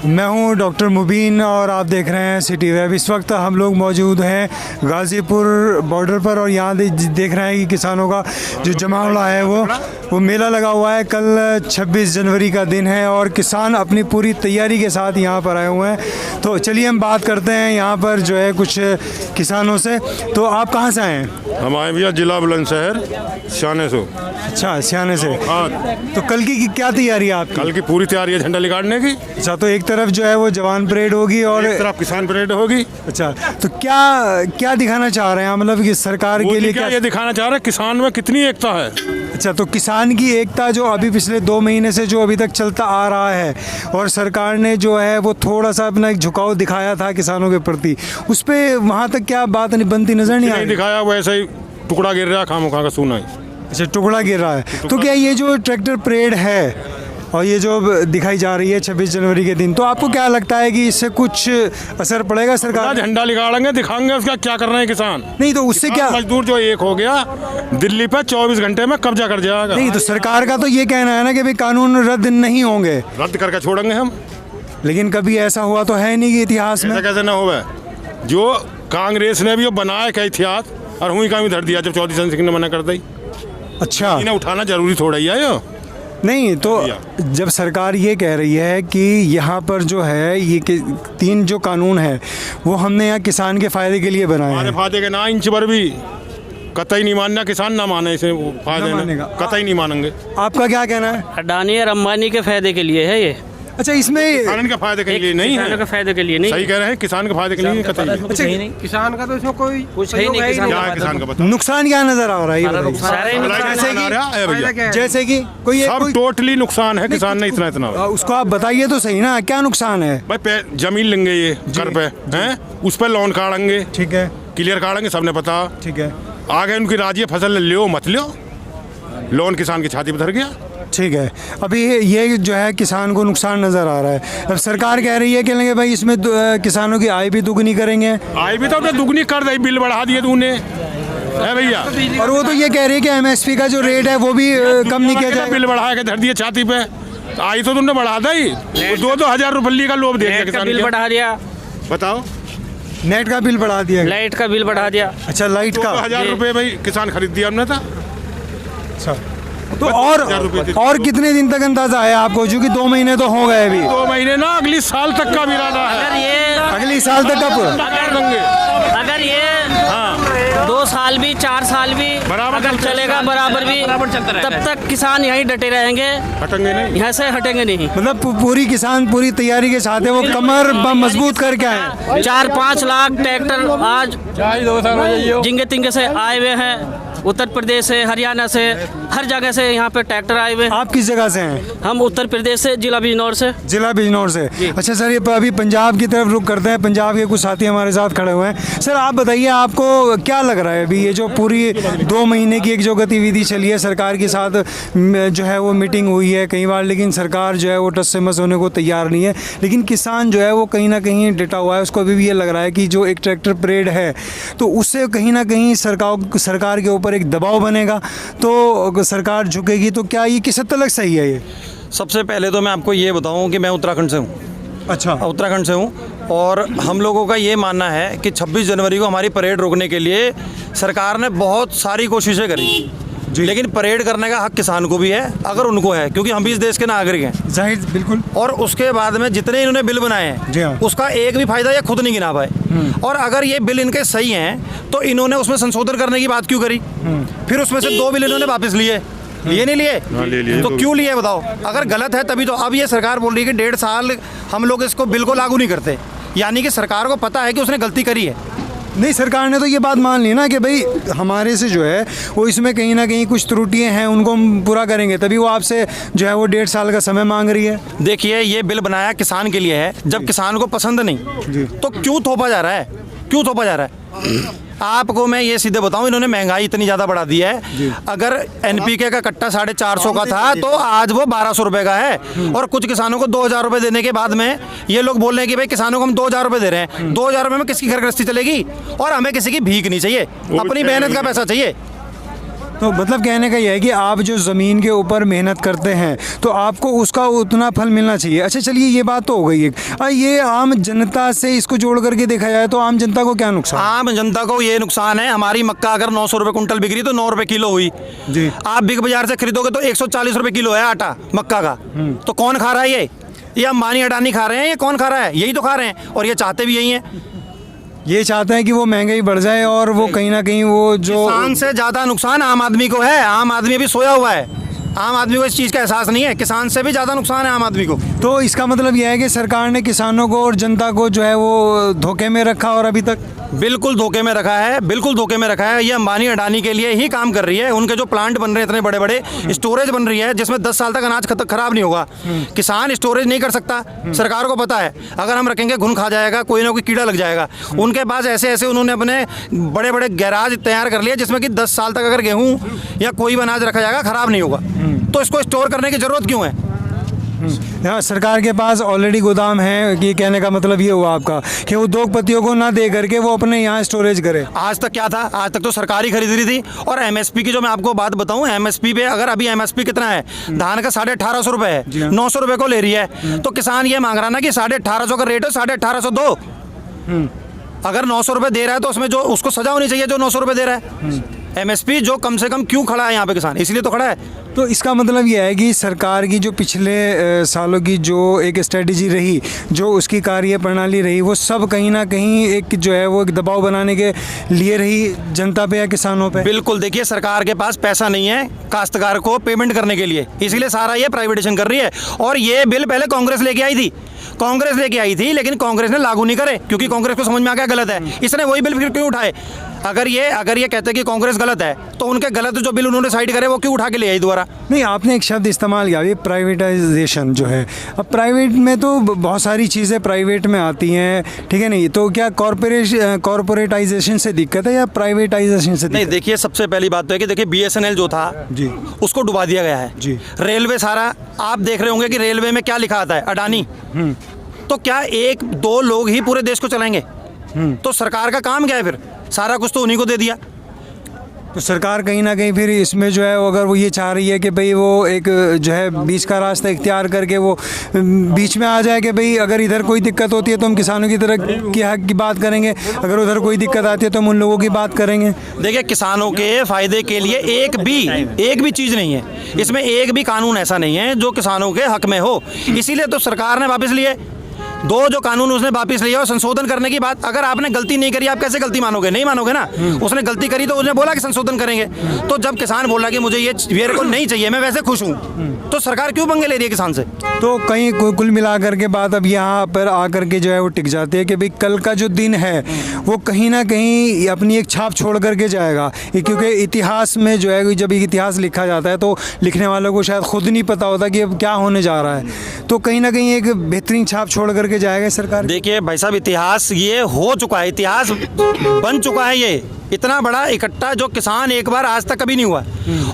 मैं हूं डॉक्टर मुबीन और आप देख रहे हैं सिटी वेब। इस वक्त हम लोग मौजूद हैं गाज़ीपुर बॉर्डर पर और यहाँ देख रहे हैं कि किसानों का जो जमावड़ा है वो मेला लगा हुआ है। कल 26 जनवरी का दिन है और किसान अपनी पूरी तैयारी के साथ यहाँ पर आए हुए हैं। तो चलिए हम बात करते हैं यहाँ पर जो है कुछ किसानों से। तो आप कहाँ से आए हैं? हम आए भैया जिला बुलंदशहर सियाने से। अच्छा, सियाने से। हाँ, तो कल की क्या तैयारी है आपकी? कल की पूरी तैयारी है झंडा निकालने की। अच्छा, तो एक तरफ जो है वो जवान परेड होगी और एक तरफ किसान परेड होगी। अच्छा, तो क्या दिखाना चाह रहे हैं, मतलब कि सरकार के लिए क्या ये दिखाना चाह रहे हैं किसान में कितनी एकता है। अच्छा, तो किसान की एकता जो अभी पिछले 2 महीने से जो अभी तक चलता आ रहा है और सरकार ने जो है वो थोड़ा सा अपना एक झुकाव दिखाया था किसानों के प्रति, उस पर वहाँ तक क्या बात नहीं बनती नजर नहीं आ रही? दिखाया, वैसे ही टुकड़ा गिर रहा खामोखा का सुना है। अच्छा, टुकड़ा गिर रहा है। तो क्या ये जो ट्रैक्टर परेड है और ये जो दिखाई जा रही है 26 जनवरी के दिन, तो आपको क्या लगता है कि इससे कुछ असर पड़ेगा? सरकार झंडा निकालेंगे, दिखाएंगे उसका क्या कर रहे हैं किसान। नहीं तो उससे क्या मजदूर जो एक हो गया दिल्ली पे 24 घंटे में कब्जा कर जाएगा। नहीं तो सरकार का तो ये कहना है ना कि भाई कानून रद्द नहीं होंगे, रद्द करके छोड़ेंगे हम। लेकिन कभी ऐसा हुआ तो है नहीं कि इतिहास में। कैसे ना होगा? जो कांग्रेस ने भी वो बनाया क्या इतिहास और हुई का भी धर दिया जब चौधरी चरण सिंह ने मना कर दी। अच्छा, इन्हें उठाना जरूरी थोड़ा ही है यो। नहीं तो जब सरकार ये कह रही है कि यहाँ पर जो है ये 3 जो कानून है वो हमने यहाँ किसान के फायदे के लिए बनाए हैं। फायदे के ना इंच भर भी कतई नहीं मानना, किसान ना माने इसे फायदे में, कतई नहीं मानेंगे। आपका क्या कहना है? अडानी और अंबानी के फायदे के लिए है ये। अच्छा, इसमें किसान के फायदे के लिए नहीं है। किसानों के फायदे के लिए नहीं। सही कह रहे हैं, किसान के फायदे के लिए कतई। अच्छा, नहीं किसान का तो इसमें कोई कुछ है नहीं। किसान का बताओ नुकसान क्या नजर आ रहा है? जैसे कि कोई सब टोटली नुकसान है किसान ने इतना उसको आप बताइए तो सही ना, क्या नुकसान है? भाई जमीन लेंगे ये घर पे हैं, उस पर लोन काटेंगे, ठीक है, क्लियर काटेंगे, सबने पता, ठीक है। आगे उनकी राजी फसल लियो मत लियो, लोन किसान की छाती पर धर गया। ठीक है, अभी ये जो है किसान को नुकसान नज़र आ रहा है। अब सरकार कह रही है कि लेंगे भाई इसमें किसानों की आय भी दुगनी करेंगे। आय भी तो दुगनी कर दी, बिल बढ़ा दिए तूने है भैया। और वो तो ये कह रही है कि MSP का जो रेट है वो भी कम नहीं किया जाएगा। बिल बढ़ा के धर दिए छाती पे, आई तो तुमने बढ़ा दी। 2-2 हजार रुपये का लोभ दे दिया किसान, बिल बढ़ा दिया। बताओ, नेट का बिल बढ़ा दिया, लाइट का बिल बढ़ा दिया। अच्छा, लाइट का 1000 रुपये भाई किसान खरीद दिया हमने था। अच्छा, तो और कितने दिन तक अंदाजा है आपको, जो कि 2 महीने तो हो गए अभी? 2 महीने ना, अगली साल तक का भी इरादा है। अगर ये अगली साल तक अगर ये 2 साल भी 4 साल भी अगर चलेगा बराबर भी, तब तक किसान यहीं डटे रहेंगे, हटेंगे नहीं, यहाँ से हटेंगे नहीं। मतलब पूरी किसान पूरी तैयारी के साथ है, वो कमर मजबूत करके आए। 4-5 लाख ट्रैक्टर आज जिंगे तिंगे से आए हुए हैं, उत्तर प्रदेश से, हरियाणा से, हर जगह से यहाँ पे ट्रैक्टर आए हुए हैं। आप किस जगह से हैं? हम उत्तर प्रदेश से, जिला बिजनौर से। जिला बिजनौर से। अच्छा सर, ये अभी पंजाब की तरफ रुख करते हैं। पंजाब के कुछ साथी हमारे साथ खड़े हुए हैं। सर आप बताइए, आपको क्या लग रहा है अभी ये जो पूरी 2 महीने की एक जो गतिविधि चली है, सरकार के साथ जो है वो मीटिंग हुई है कई बार, लेकिन सरकार जो है वो टस से मस होने को तैयार नहीं है, लेकिन किसान जो है वो कहीं ना कहीं डटा हुआ है। उसको अभी भी ये लग रहा है कि जो एक ट्रैक्टर परेड है तो उससे कहीं ना कहीं सरकार के ऊपर एक दबाव बनेगा, तो सरकार झुकेगी। तो क्या ये किस हद तक सही है? ये सबसे पहले तो मैं आपको ये बताऊं कि मैं उत्तराखंड से हूँ। अच्छा, उत्तराखंड से हूँ और हम लोगों का ये मानना है कि 26 जनवरी को हमारी परेड रोकने के लिए सरकार ने बहुत सारी कोशिशें करी, लेकिन परेड करने का हक किसान को भी है अगर उनको है, क्योंकि हम भी इस देश के नागरिक हैं। जाहिर, बिल्कुल। और उसके बाद में जितने इन्होंने बिल बनाए हैं उसका एक भी फायदा ये खुद नहीं गिना पाए। और अगर ये बिल इनके सही हैं तो इन्होंने उसमें संशोधन करने की बात क्यों करी? फिर उसमें से 2 बिल इन्होंने वापस लिए नहीं लिए? तो क्यों लिए बताओ? अगर गलत है तभी तो। अब ये सरकार बोल रही है कि 1.5 साल हम लोग इसको बिल को लागू नहीं करते, यानी कि सरकार को पता है कि उसने गलती करी है। नहीं, सरकार ने तो ये बात मान ली ना कि भाई हमारे से जो है वो इसमें कहीं ना कहीं कुछ त्रुटियां हैं, उनको हम पूरा करेंगे, तभी वो आपसे जो है वो 1.5 साल का समय मांग रही है। देखिए, ये बिल बनाया किसान के लिए है, जब किसान को पसंद नहीं तो क्यों थोपा जा रहा है? क्यों थोपा जा रहा है? आपको मैं ये सीधे बताऊं, इन्होंने महंगाई इतनी ज़्यादा बढ़ा दी है। अगर NPK का कट्टा 450 का था तो आज वो 1200 रुपये का है। और कुछ किसानों को 2000 रुपये देने के बाद में ये लोग बोल रहे हैं कि भाई किसानों को हम 2000 रुपये दे रहे हैं। 2000 रुपये में किसकी घर गृहस्थी चलेगी? और हमें किसी की भीख नहीं चाहिए, अपनी मेहनत का पैसा चाहिए। तो मतलब कहने का यह है कि आप जो ज़मीन के ऊपर मेहनत करते हैं तो आपको उसका उतना फल मिलना चाहिए। अच्छा चलिए, ये बात तो हो गई एक। ये आम जनता से इसको जोड़ करके देखा जाए तो आम जनता को क्या नुकसान? आम जनता को ये नुकसान है, हमारी मक्का अगर 900 रुपये कुंटल बिक रही तो 9 रुपये किलो हुई जी। आप बिग बाजार से खरीदोगे तो 140 रुपये किलो है आटा मक्का का। तो कौन खा रहा है ये अंबानी अडानी खा रहे हैं, ये कौन खा रहा है? यही तो खा रहे हैं, और ये चाहते भी यही हैं। ये चाहते हैं कि वो महंगाई बढ़ जाए और वो कहीं ना कहीं वो जो किसान से ज़्यादा नुकसान आम आदमी को है। आम आदमी अभी सोया हुआ है, आम आदमी को इस चीज़ का एहसास नहीं है। किसान से भी ज़्यादा नुकसान है आम आदमी को। तो इसका मतलब यह है कि सरकार ने किसानों को और जनता को जो है वो धोखे में रखा और अभी तक बिल्कुल धोखे में रखा है, बिल्कुल धोखे में रखा है। ये अंबानी अडानी के लिए ही काम कर रही है। उनके जो प्लांट बन रहे हैं इतने बड़े बड़े, स्टोरेज बन रही है जिसमें 10 साल तक अनाज खराब नहीं होगा। किसान स्टोरेज नहीं कर सकता, सरकार को पता है। अगर हम रखेंगे घुन खा जाएगा, कोई ना कोई कीड़ा लग जाएगा। उनके पास ऐसे ऐसे उन्होंने अपने बड़े बड़े गैराज तैयार कर लिए जिसमें कि 10 साल तक अगर गेहूँ या कोई भी अनाज रखा जाएगा खराब नहीं होगा। तो इसको स्टोर करने की ज़रूरत क्यों है? हाँ, सरकार के पास ऑलरेडी गोदाम है कि कहने का मतलब ये हुआ आपका कि उद्योगपतियों को ना दे करके वो अपने यहाँ स्टोरेज करे। आज तक क्या था? आज तक तो सरकार ही खरीद रही थी। और एमएसपी की जो मैं आपको बात बताऊं, एमएसपी पे अगर अभी एमएसपी कितना है, धान का 1850 रुपये है, 900 रुपये को ले रही है। तो किसान ये मांग रहा ना कि 1850 का रेट है, 1850 दो। अगर 900 रुपये दे रहा है तो उसमें जो उसको सजा होनी चाहिए जो 900 रुपये दे रहा है। एमएसपी जो कम से कम क्यों खड़ा है यहाँ पे किसान, इसलिए तो खड़ा है। तो इसका मतलब यह है कि सरकार की जो पिछले सालों की जो एक स्ट्रेटजी रही, जो उसकी कार्य प्रणाली रही, वो सब कहीं ना कहीं एक जो है वो एक दबाव बनाने के लिए रही जनता पे या किसानों पे। बिल्कुल, देखिए सरकार के पास पैसा नहीं है काश्तकार को पेमेंट करने के लिए, इसलिए सारा ये प्राइवेटाइजेशन कर रही है। और ये बिल पहले कांग्रेस लेके आई थी, लेकिन कांग्रेस ने लागू नहीं करे क्योंकि कांग्रेस को समझ में आ गया गलत है। इसने वही बिल फिर क्यों उठाए? अगर ये कहते कि कांग्रेस गलत है तो उनके गलत जो बिल उन्होंने साइड करे वो क्यों उठा के ले आई दोबारा? नहीं, आपने एक शब्द इस्तेमाल किया, ये प्राइवेटाइजेशन जो है। अब प्राइवेट में तो बहुत सारी चीज़ें प्राइवेट में आती हैं, ठीक है नहीं? तो क्या कॉर्पोरेटाइजेशन से दिक्कत है या प्राइवेटाइजेशन से? नहीं, देखिए सबसे पहली बात तो है कि देखिए BSNL जो था जी, उसको डुबा दिया गया है जी। रेलवे सारा आप देख रहे होंगे कि रेलवे में क्या लिखा आता है, अडानी। तो क्या 1-2 लोग ही पूरे देश को चलाएंगे? तो सरकार का काम क्या है फिर? सारा कुछ तो उन्हीं को दे दिया। तो सरकार कहीं ना कहीं फिर इसमें जो है अगर वो ये चाह रही है कि भाई वो एक जो है बीच का रास्ता इख्तियार करके वो बीच में आ जाए कि भाई अगर इधर कोई दिक्कत होती है तो हम किसानों की तरह की हक की बात करेंगे, अगर उधर कोई दिक्कत आती है तो हम उन लोगों की बात करेंगे। देखिए किसानों के फ़ायदे के लिए एक भी चीज़ नहीं है इसमें, एक भी कानून ऐसा नहीं है जो किसानों के हक में हो। इसीलिए तो सरकार ने वापस लिए 2 जो कानून उसने वापस लिया और संशोधन करने की बात। अगर आपने गलती नहीं करी आप कैसे गलती मानोगे? नहीं मानोगे ना। उसने गलती करी तो उसने बोला कि संशोधन करेंगे। तो जब किसान बोला कि मुझे ये मेरे को नहीं चाहिए, मैं वैसे खुश हूँ, तो सरकार क्यों पंगे ले रही है किसान से? तो कहीं कुल मिलाकर के बात अब यहाँ पर आकर के जो है वो टिक जाती है कि भाई कल का जो दिन है वो कहीं ना कहीं अपनी एक छाप छोड़ करके जाएगा, क्योंकि इतिहास में जो है जब इतिहास लिखा जाता है तो लिखने वालों को शायद खुद नहीं पता होता कि अब क्या होने जा रहा है। तो कहीं ना कहीं एक बेहतरीन छाप छोड़ करके जाएगा सरकार। देखिए भाई साहब, इतिहास ये हो चुका है, इतिहास बन चुका है। ये इतना बड़ा इकट्ठा जो किसान एक बार आज तक कभी नहीं हुआ।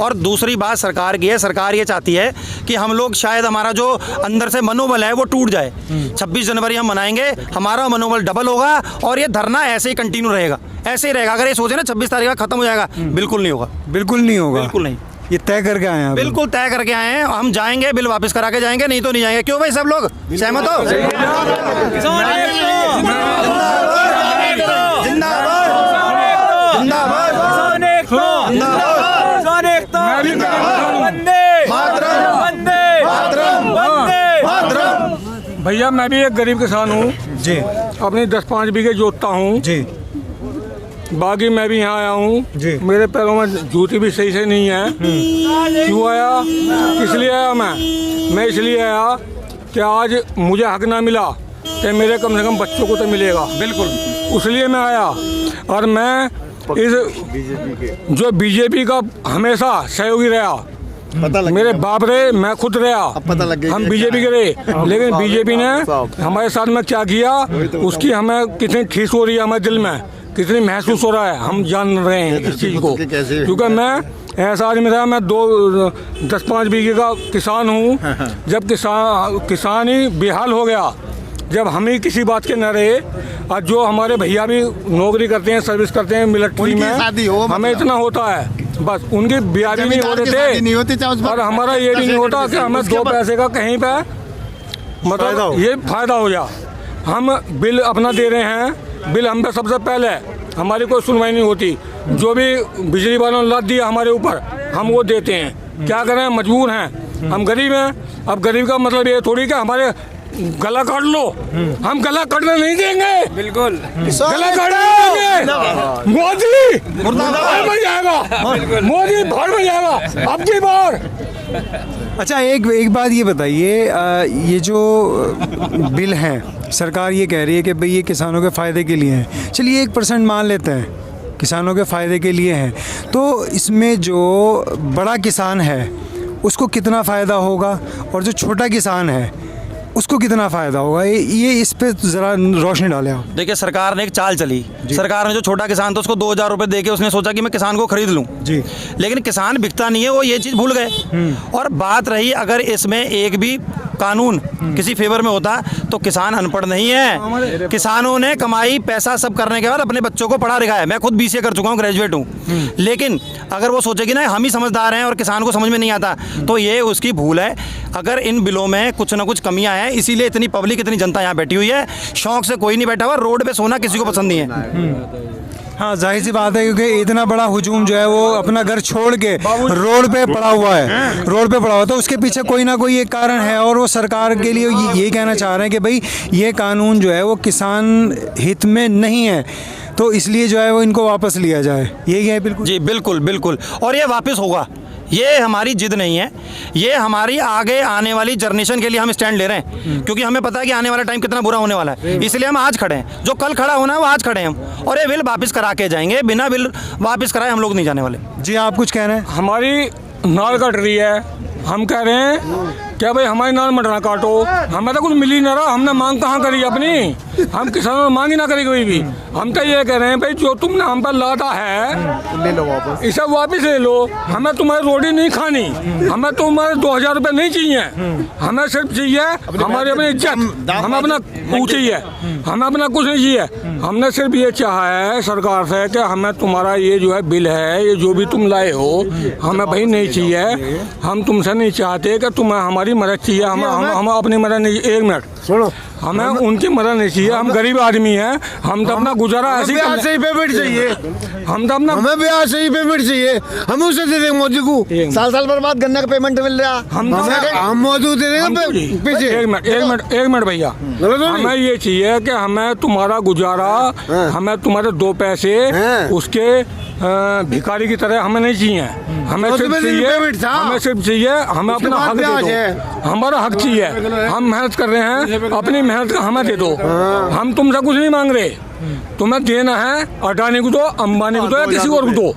और दूसरी बात सरकार की है, सरकार ये चाहती है कि हम लोग शायद हमारा जो अंदर से मनोबल है वो टूट जाए। 26 जनवरी हम मनाएंगे, हमारा मनोबल डबल होगा और ये धरना ऐसे ही कंटिन्यू रहेगा, ऐसे ही रहेगा। अगर ये सोचे ना 26 तारीख का खत्म हो जाएगा, बिल्कुल नहीं होगा, बिल्कुल नहीं होगा, बिल्कुल नहीं। ये तय करके आए हैं? बिल्कुल तय करके आए हैं। हम जाएंगे, बिल वापस करा के जाएंगे, नहीं तो नहीं जाएंगे। क्यों भाई सब लोग सहमत हो? भैया मैं भी एक गरीब किसान हूँ जी, अपनी 10-5 बीघे जोतता हूँ जी, बाकी मैं भी यहाँ आया हूँ जी। मेरे पैरों में जूती भी सही से नहीं है। क्यों आया, किस लिए आया? मैं इसलिए आया कि आज मुझे हक ना मिला तो मेरे कम से कम बच्चों को तो मिलेगा, बिल्कुल उसलिए मैं आया। और मैं इस जो बीजेपी का हमेशा सहयोगी रहा, मेरे बाप रहे, मैं खुद रहा, हम बीजेपी के रहे, लेकिन बीजेपी ने हमारे साथ में क्या किया उसकी हमें कितनी ठेस हो रही है, हमारे दिल में कितनी महसूस हो रहा है, हम जान रहे हैं इस चीज़ को। क्योंकि मैं ऐसा आदमी रहा, मैं 10-5 बीघे का किसान हूँ। जब किसान ही बेहाल हो गया, जब हम ही किसी बात के न रहे, और जो हमारे भैया भी नौकरी करते हैं, सर्विस करते हैं मिलिट्री में, हमें इतना होता है बस उनकी ब्याज नहीं हो रहे थे और हमारा ये भी नहीं होता कि हमें 2 पैसे का कहीं पे मतलब ये फायदा हो जा। हम बिल अपना दे रहे हैं, बिल हम पे सबसे पहले, हमारी कोई सुनवाई नहीं होती। जो भी बिजली वालों ने लाद दिया हमारे ऊपर, हम वो देते हैं। क्या करें, मजबूर हैं, हम गरीब हैं। अब गरीब का मतलब ये थोड़ी कि हमारे गला काट लो, हम गला काटने नहीं देंगे, बिल्कुल गला काटने देंगे। मोदी भाड़ में जाएगा, मोदी भाड़ में जाएगा अब की बार। अच्छा, एक बात ये बताइए, ये जो बिल हैं, सरकार ये कह रही है कि भाई ये किसानों के फ़ायदे के लिए हैं। चलिए 1% मान लेते हैं किसानों के फ़ायदे के लिए हैं, तो इसमें जो बड़ा किसान है उसको कितना फ़ायदा होगा और जो छोटा किसान है उसको कितना फ़ायदा होगा? ये इस पे ज़रा रोशनी डालें आप। देखिए, सरकार ने एक चाल चली। सरकार ने जो छोटा किसान था उसको 2000 रुपये दे के उसने सोचा कि मैं किसान को खरीद लूं जी, लेकिन किसान बिकता नहीं है, वो ये चीज़ भूल गए। और बात रही अगर इसमें एक भी कानून किसी फेवर में होता तो किसान अनपढ़ नहीं है। किसानों ने कमाई पैसा सब करने के बाद अपने बच्चों को पढ़ा लिखा है। मैं खुद BCA कर चुका हूँ, ग्रेजुएट हूँ। लेकिन अगर वो सोचेगी ना हम ही समझदार हैं और किसान को समझ में नहीं आता, तो ये उसकी भूल है। अगर इन बिलों में कुछ ना कुछ कमियां हैं, इसीलिए इतनी पब्लिक, इतनी जनता यहाँ बैठी हुई है। शौक से कोई नहीं बैठा हुआ, रोड पे सोना किसी को पसंद नहीं है। हाँ, जाहिर सी बात है, क्योंकि इतना बड़ा हुजूम जो है वो अपना घर छोड़ के रोड पे पड़ा हुआ है, रोड पे पड़ा हुआ, तो उसके पीछे कोई ना कोई एक कारण है। और वो सरकार के लिए ये कहना चाह रहे हैं कि भाई ये कानून जो है वो किसान हित में नहीं है, तो इसलिए जो है वो इनको वापस लिया जाए। यही है बिल्कुल जी, बिल्कुल बिल्कुल। और ये वापस होगा, ये हमारी जिद नहीं है, ये हमारी आगे आने वाली जनरेशन के लिए हम स्टैंड ले रहे हैं। क्योंकि हमें पता है कि आने वाला टाइम कितना बुरा होने वाला है, इसलिए हम आज खड़े हैं। जो कल खड़ा होना है वो आज खड़े हैं हम, और ये बिल वापस करा के जाएंगे। बिना बिल वापस कराए हम लोग नहीं जाने वाले। जी, आप कुछ कह रहे हैं? हमारी नाल कट रही है, हम कह रहे हैं क्या भाई हमारी नाल मत ना काटो, हमें तो कुछ मिल ही ना रहा, हमने मांग कहाँ करी अपनी, हम किसानों ने मांग ही ना करी कोई भी। हम तो ये कह रहे हैं भाई जो तुमने हम पर लादा है ले लो वापस, इसे वापस ले लो। हमें तुम्हारी रोटी नहीं खानी, हमें तुम्हारे 2000 रुपये नहीं चाहिए, हमें सिर्फ चाहिए हमारी अपनी इज्जत, हमें अपना कुछ चाहिए, हमें अपना कुछ नहीं चाहिए। हमने सिर्फ ये चाहा है सरकार से कि हमें तुम्हारा ये जो है बिल है, ये जो भी तुम लाए हो, हमें भाई नहीं चाहिए। हम तुमसे नहीं चाहते कि तुम्हें हमारी मदद चाहिए, हम अपनी मदद नहीं। 1 मिनट सुनो, हमें उनकी मदद नहीं चाहिए। हम गरीब आदमी हैं, हम तो अपना गुजारा ऐसे ब्याज से ही पेमेंट चाहिए, हम तो अपना हमें ब्याज से ही पेमेंट चाहिए, हम उसे दे देंगे मोदी को। साल भर बाद गन्ना का पेमेंट मिल रहा, हम मोदी दे देंगे पीछे। 1 मिनट भैया, हमें ये चाहिए कि हमें तुम्हारा गुजारा, हमें तुम्हारे 2 पैसे उसके भिखारी की तरह हमें नहीं चाहिए। हमें सिर्फ चाहिए हमें अपना हक दे दो, हमारा हक चाहिए। हम मेहनत कर रहे हैं, अपनी मेहनत का हमें दे दो। हम तुमसे कुछ नहीं मांग रहे, तुम्हें देना है अडानी को दो, अंबानी को दो या किसी और को दो।